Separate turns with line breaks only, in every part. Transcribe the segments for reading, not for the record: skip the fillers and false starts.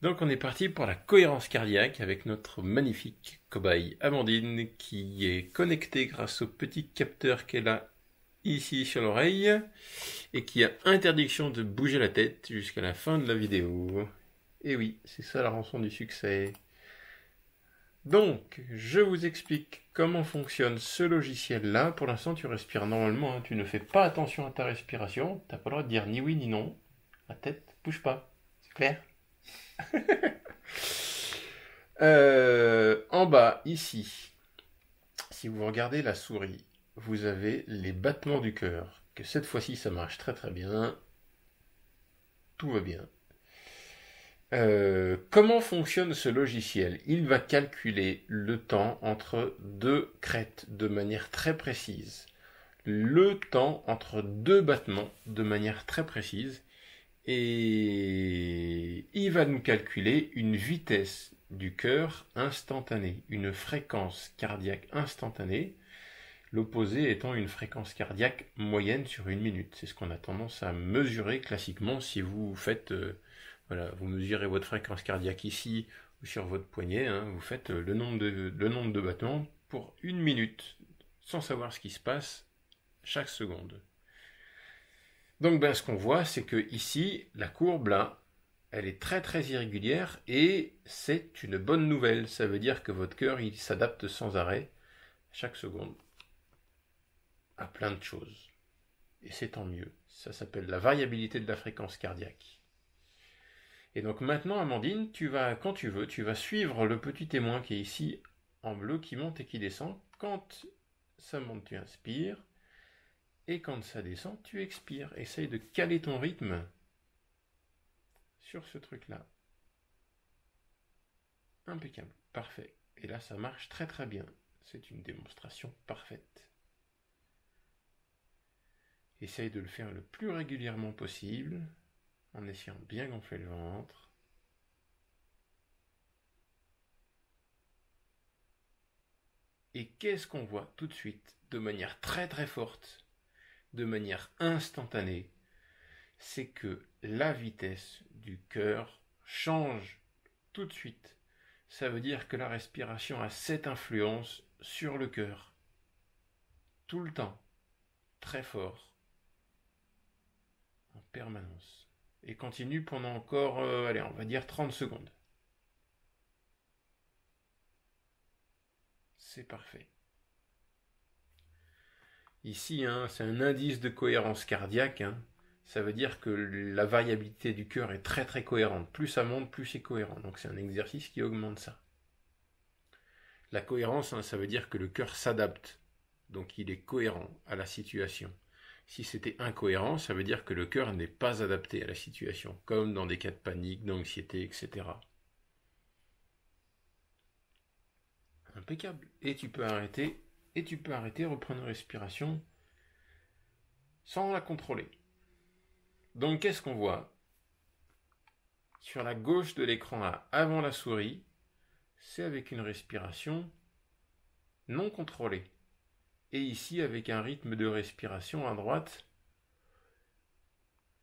Donc on est parti pour la cohérence cardiaque avec notre magnifique cobaye Amandine qui est connectée grâce au petit capteur qu'elle a ici sur l'oreille et qui a interdiction de bouger la tête jusqu'à la fin de la vidéo. Et oui, c'est ça la rançon du succès. Donc, je vous explique comment fonctionne ce logiciel-là. Pour l'instant, tu respires normalement, hein. Tu ne fais pas attention à ta respiration. Tu n'as pas le droit de dire ni oui ni non. La tête bouge pas. C'est clair? En bas, ici, si vous regardez la souris, vous avez les battements du cœur. Que cette fois-ci, ça marche très très bien. Tout va bien. Comment fonctionne ce logiciel? Il va calculer le temps entre deux crêtes de manière très précise. Le temps entre deux battements de manière très précise. Et il va nous calculer une vitesse du cœur instantanée, une fréquence cardiaque instantanée, l'opposé étant une fréquence cardiaque moyenne sur une minute. C'est ce qu'on a tendance à mesurer classiquement si vous faites, voilà, vous mesurez votre fréquence cardiaque ici ou sur votre poignet, hein, vous faites le nombre de battements pour une minute, sans savoir ce qui se passe chaque seconde. Donc ben, ce qu'on voit, c'est que ici, la courbe là, elle est très très irrégulière et c'est une bonne nouvelle. Ça veut dire que votre cœur, il s'adapte sans arrêt, chaque seconde, à plein de choses. Et c'est tant mieux. Ça s'appelle la variabilité de la fréquence cardiaque. Et donc maintenant, Amandine, tu vas, quand tu veux, tu vas suivre le petit témoin qui est ici en bleu, qui monte et qui descend. Quand ça monte, tu inspires. Et quand ça descend, tu expires. Essaye de caler ton rythme sur ce truc-là. Impeccable, parfait. Et là, ça marche très très bien. C'est une démonstration parfaite. Essaye de le faire le plus régulièrement possible, en essayant de bien gonfler le ventre. Et qu'est-ce qu'on voit tout de suite, de manière très très forte, de manière instantanée, c'est que la vitesse du cœur change tout de suite. Ça veut dire que la respiration a cette influence sur le cœur. Tout le temps. Très fort. En permanence. Et continue pendant encore, allez, on va dire 30 secondes. C'est parfait. Ici, hein, c'est un indice de cohérence cardiaque. Hein. Ça veut dire que la variabilité du cœur est très très cohérente. Plus ça monte, plus c'est cohérent. Donc c'est un exercice qui augmente ça. La cohérence, hein, ça veut dire que le cœur s'adapte. Donc il est cohérent à la situation. Si c'était incohérent, ça veut dire que le cœur n'est pas adapté à la situation, comme dans des cas de panique, d'anxiété, etc. Impeccable. Et tu peux arrêter, reprendre une respiration sans la contrôler. Donc qu'est-ce qu'on voit? Sur la gauche de l'écran, avant la souris, c'est avec une respiration non contrôlée. Et ici, avec un rythme de respiration à droite.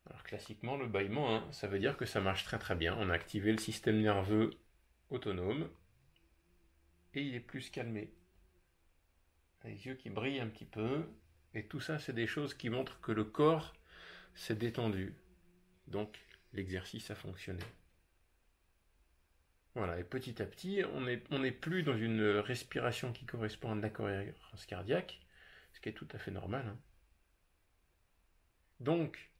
Alors classiquement, le bâillement, hein, ça veut dire que ça marche très très bien. On a activé le système nerveux autonome. Et il est plus calmé. Les yeux qui brillent un petit peu. Et tout ça, c'est des choses qui montrent que le corps s'est détendu. Donc, l'exercice a fonctionné. Voilà, et petit à petit, on n'est plus dans une respiration qui correspond à de la cohérence cardiaque, ce qui est tout à fait normal. Hein. Donc,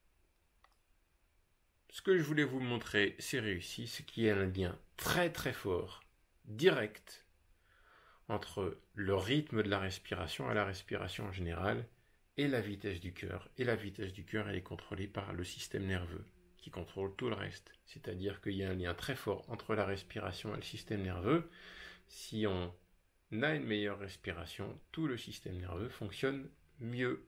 ce que je voulais vous montrer, c'est réussi, c'est qu'il y a un lien très très fort, direct, entre le rythme de la respiration et la respiration en général, et la vitesse du cœur. Et la vitesse du cœur, elle est contrôlée par le système nerveux, qui contrôle tout le reste. C'est-à-dire qu'il y a un lien très fort entre la respiration et le système nerveux. Si on a une meilleure respiration, tout le système nerveux fonctionne mieux.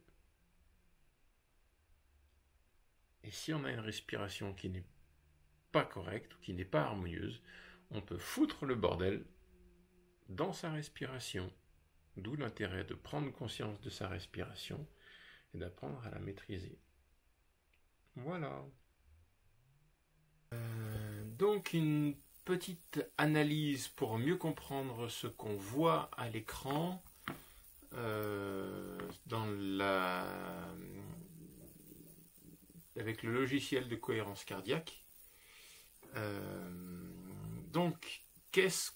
Et si on a une respiration qui n'est pas correcte, ou qui n'est pas harmonieuse, on peut foutre le bordel dans sa respiration. D'où l'intérêt de prendre conscience de sa respiration et d'apprendre à la maîtriser. Voilà. Donc une petite analyse pour mieux comprendre ce qu'on voit à l'écran avec le logiciel de cohérence cardiaque. Donc qu'est-ce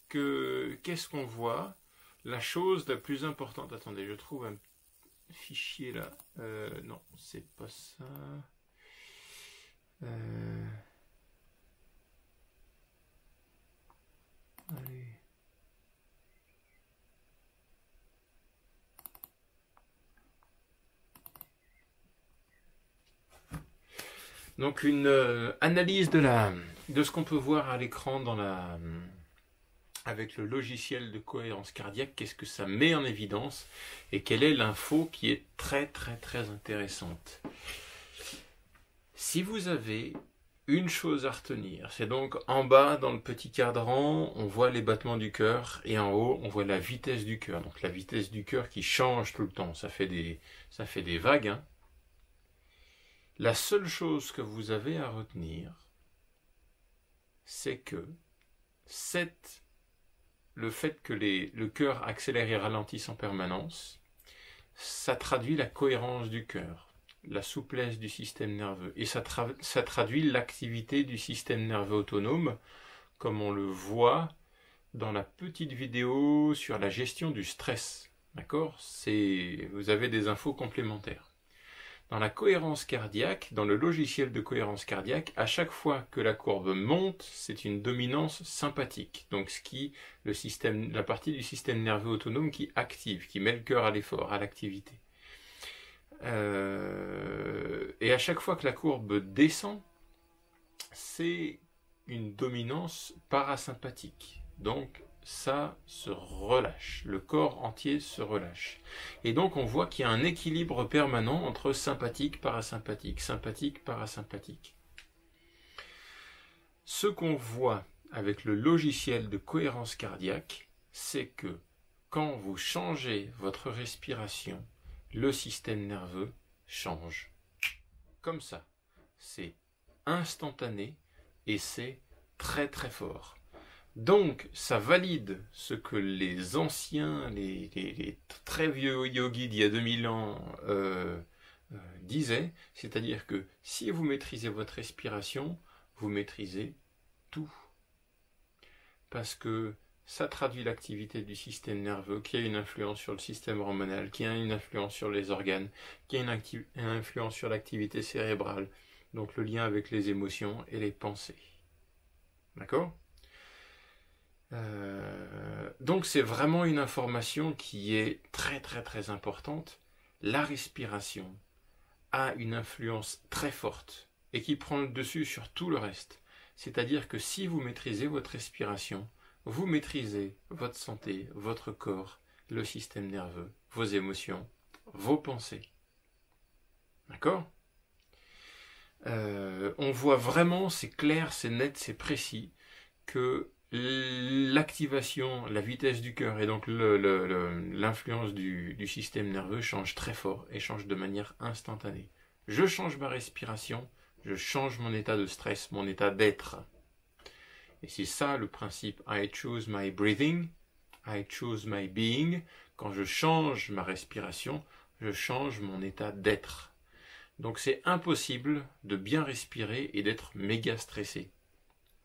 qu'on voit? La chose la plus importante, attendez, je trouve un fichier là, non, c'est pas ça. Allez. Donc une analyse de ce qu'on peut voir à l'écran avec le logiciel de cohérence cardiaque, qu'est-ce que ça met en évidence et quelle est l'info qui est très très très intéressante. Si vous avez une chose à retenir, c'est donc en bas dans le petit cadran, on voit les battements du cœur et en haut, on voit la vitesse du cœur. Donc la vitesse du cœur qui change tout le temps, ça fait des vagues, hein. La seule chose que vous avez à retenir, c'est que le fait que le cœur accélère et ralentisse en permanence, ça traduit la cohérence du cœur, la souplesse du système nerveux, et ça traduit l'activité du système nerveux autonome, comme on le voit dans la petite vidéo sur la gestion du stress. D'accord ? Vous avez des infos complémentaires. Dans la cohérence cardiaque, dans le logiciel de cohérence cardiaque, à chaque fois que la courbe monte, c'est une dominance sympathique. Donc la partie du système nerveux autonome qui active, qui met le cœur à l'effort, à l'activité. Et à chaque fois que la courbe descend, c'est une dominance parasympathique. Donc ça se relâche, le corps entier se relâche. Et donc on voit qu'il y a un équilibre permanent entre sympathique, parasympathique, sympathique, parasympathique. Ce qu'on voit avec le logiciel de cohérence cardiaque, c'est que quand vous changez votre respiration, le système nerveux change. Comme ça. C'est instantané et c'est très très fort. Donc, ça valide ce que les anciens, les très vieux yogis d'il y a 2000 ans disaient, c'est-à-dire que si vous maîtrisez votre respiration, vous maîtrisez tout. Parce que ça traduit l'activité du système nerveux, qui a une influence sur le système hormonal, qui a une influence sur les organes, qui a une influence sur l'activité cérébrale, donc le lien avec les émotions et les pensées. D'accord ? Donc c'est vraiment une information qui est très très très importante. La respiration a une influence très forte et qui prend le dessus sur tout le reste. C'est-à-dire que si vous maîtrisez votre respiration, vous maîtrisez votre santé, votre corps, le système nerveux, vos émotions, vos pensées. D'accord ? On voit vraiment, c'est clair, c'est net, c'est précis, que l'activation, la vitesse du cœur et donc l'influence du système nerveux change très fort et change de manière instantanée. Je change ma respiration, je change mon état de stress, mon état d'être. Et c'est ça le principe I choose my breathing, I choose my being. Quand je change ma respiration, je change mon état d'être. Donc c'est impossible de bien respirer et d'être méga stressé.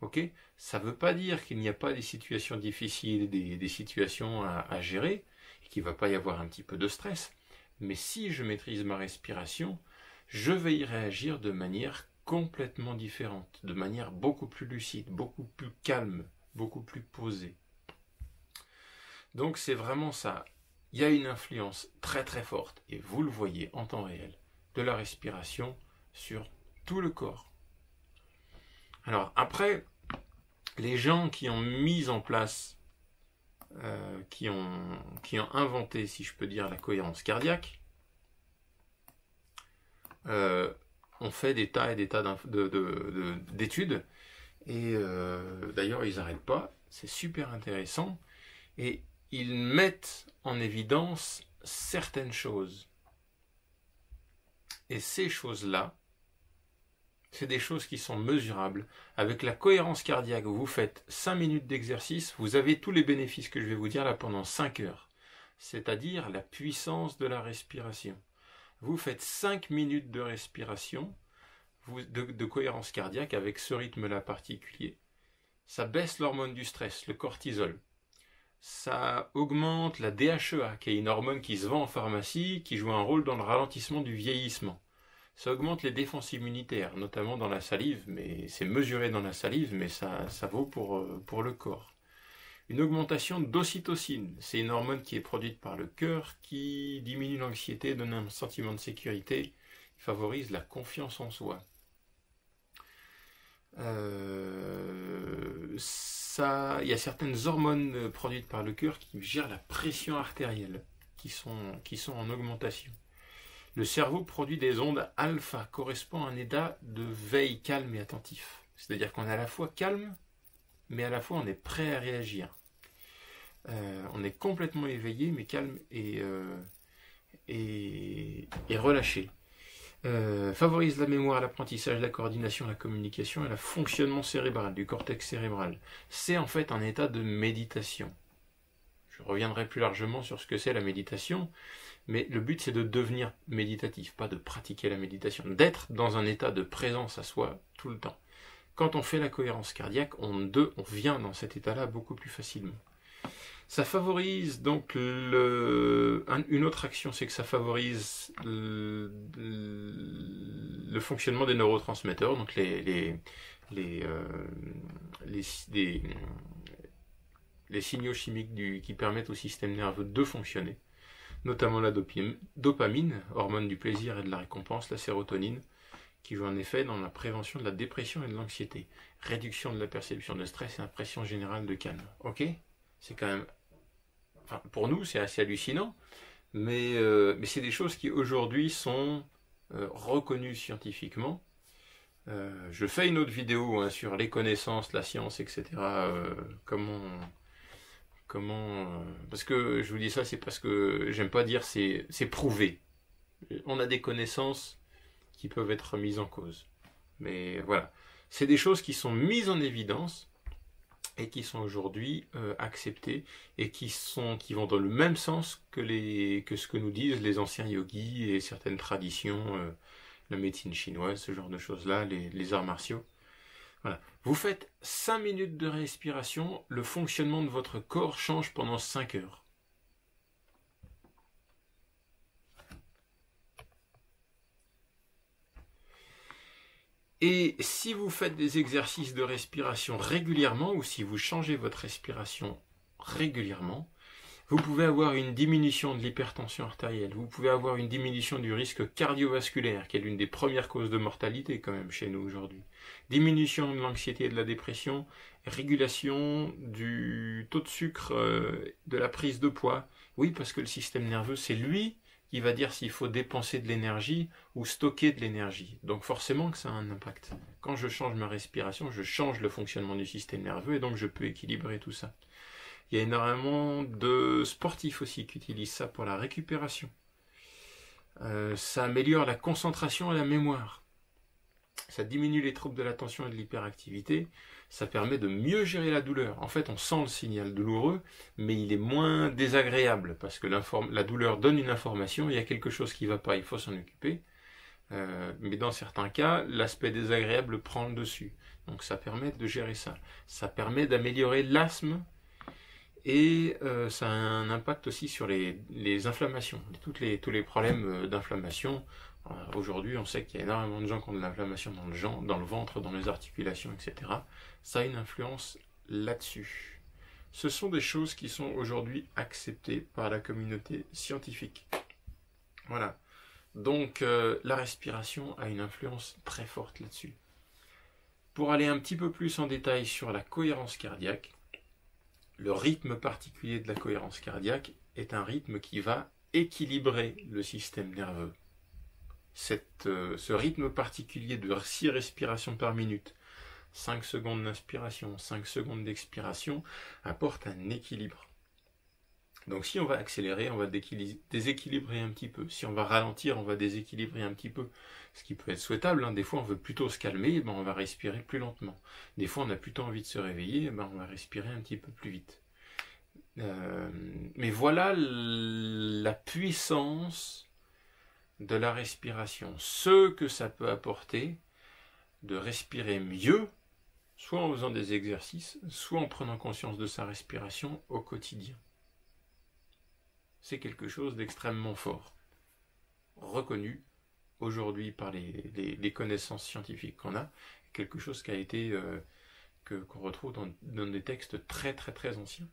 Ok ? Ça ne veut pas dire qu'il n'y a pas des situations difficiles, des situations à gérer, et qu'il ne va pas y avoir un petit peu de stress. Mais si je maîtrise ma respiration, je vais y réagir de manière complètement différente, de manière beaucoup plus lucide, beaucoup plus calme, beaucoup plus posée. Donc c'est vraiment ça. Il y a une influence très très forte, et vous le voyez en temps réel, de la respiration sur tout le corps. Alors après, les gens qui ont mis en place, qui ont inventé, si je peux dire, la cohérence cardiaque, ont fait des tas et des tas d'études, et d'ailleurs ils n'arrêtent pas, c'est super intéressant, et ils mettent en évidence certaines choses. Et ces choses-là, C'est des choses qui sont mesurables. Avec la cohérence cardiaque, vous faites 5 minutes d'exercice, vous avez tous les bénéfices que je vais vous dire là pendant 5 heures. C'est-à-dire la puissance de la respiration. Vous faites 5 minutes de respiration, de cohérence cardiaque avec ce rythme-là particulier. Ça baisse l'hormone du stress, le cortisol. Ça augmente la DHEA, qui est une hormone qui se vend en pharmacie, qui joue un rôle dans le ralentissement du vieillissement. Ça augmente les défenses immunitaires, notamment dans la salive, mais c'est mesuré dans la salive, mais ça vaut pour le corps. Une augmentation d'ocytocine, c'est une hormone qui est produite par le cœur, qui diminue l'anxiété, donne un sentiment de sécurité, favorise la confiance en soi. Il y a certaines hormones produites par le cœur qui gèrent la pression artérielle, qui sont en augmentation. Le cerveau produit des ondes alpha, correspond à un état de veille calme et attentif. C'est-à-dire qu'on est à la fois calme, mais à la fois on est prêt à réagir. On est complètement éveillé, mais calme et relâché. Favorise la mémoire, l'apprentissage, la coordination, la communication et le fonctionnement cérébral, du cortex cérébral. C'est en fait un état de méditation. Je reviendrai plus largement sur ce que c'est la méditation, mais le but c'est de devenir méditatif, pas de pratiquer la méditation, d'être dans un état de présence à soi tout le temps. Quand on fait la cohérence cardiaque, on vient dans cet état-là beaucoup plus facilement. Ça favorise donc une autre action, c'est que ça favorise le fonctionnement des neurotransmetteurs, donc les signaux chimiques qui permettent au système nerveux de fonctionner, notamment la dopamine, hormone du plaisir et de la récompense, la sérotonine, qui joue un effet dans la prévention de la dépression et de l'anxiété, réduction de la perception de stress et impression générale de calme. Ok ? C'est quand même... Enfin, pour nous, c'est assez hallucinant, mais c'est des choses qui aujourd'hui sont reconnues scientifiquement. Je fais une autre vidéo sur les connaissances, la science, etc. Parce que je vous dis ça, c'est parce que j'aime pas dire c'est prouvé. On a des connaissances qui peuvent être mises en cause. Mais voilà, c'est des choses qui sont mises en évidence et qui sont aujourd'hui acceptées et qui vont dans le même sens que ce que nous disent les anciens yogis et certaines traditions, la médecine chinoise, ce genre de choses-là, les arts martiaux. Voilà. Vous faites 5 minutes de respiration, le fonctionnement de votre corps change pendant 5 heures. Et si vous faites des exercices de respiration régulièrement, ou si vous changez votre respiration régulièrement, vous pouvez avoir une diminution de l'hypertension artérielle, vous pouvez avoir une diminution du risque cardiovasculaire, qui est l'une des premières causes de mortalité quand même chez nous aujourd'hui. Diminution de l'anxiété et de la dépression, régulation du taux de sucre, de la prise de poids. Oui, parce que le système nerveux, c'est lui qui va dire s'il faut dépenser de l'énergie ou stocker de l'énergie. Donc forcément que ça a un impact. Quand je change ma respiration, je change le fonctionnement du système nerveux et donc je peux équilibrer tout ça. Il y a énormément de sportifs aussi qui utilisent ça pour la récupération. Ça améliore la concentration et la mémoire. Ça diminue les troubles de l'attention et de l'hyperactivité. Ça permet de mieux gérer la douleur. En fait, on sent le signal douloureux, mais il est moins désagréable parce que la douleur donne une information, il y a quelque chose qui ne va pas, il faut s'en occuper. Mais dans certains cas, l'aspect désagréable prend le dessus. Donc ça permet de gérer ça. Ça permet d'améliorer l'asthme et ça a un impact aussi sur les inflammations, tous les problèmes d'inflammation. Aujourd'hui, on sait qu'il y a énormément de gens qui ont de l'inflammation dans le ventre, dans les articulations, etc. Ça a une influence là-dessus. Ce sont des choses qui sont aujourd'hui acceptées par la communauté scientifique. Voilà. Donc, la respiration a une influence très forte là-dessus. Pour aller un petit peu plus en détail sur la cohérence cardiaque, le rythme particulier de la cohérence cardiaque est un rythme qui va équilibrer le système nerveux. Ce rythme particulier de 6 respirations par minute, 5 secondes d'inspiration, 5 secondes d'expiration, apporte un équilibre. Donc si on va accélérer, on va déséquilibrer un petit peu. Si on va ralentir, on va déséquilibrer un petit peu. Ce qui peut être souhaitable, hein. Des fois on veut plutôt se calmer, on va respirer plus lentement. Des fois on a plutôt envie de se réveiller, on va respirer un petit peu plus vite. Mais voilà la puissance de la respiration. Ce que ça peut apporter de respirer mieux, soit en faisant des exercices, soit en prenant conscience de sa respiration au quotidien. C'est quelque chose d'extrêmement fort, reconnu aujourd'hui par les connaissances scientifiques qu'on a, quelque chose qui a été qu'on retrouve dans des textes très très très anciens.